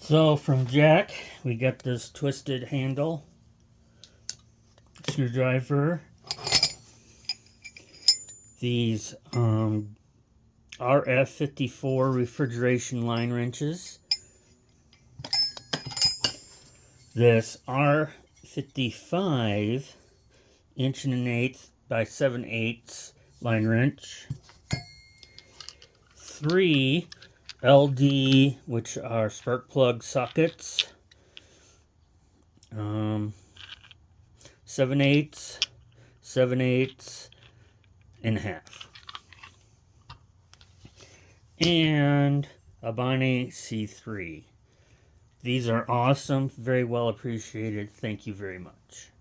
So from Jack, we got this twisted handle screwdriver. These RF54 refrigeration line wrenches. This R55 inch and an eighth by 7/8 line wrench. 3 LD, which are spark plug sockets. 7/8, 7/8 and a half. And a Bonney C3. These are awesome, very well appreciated. Thank you very much.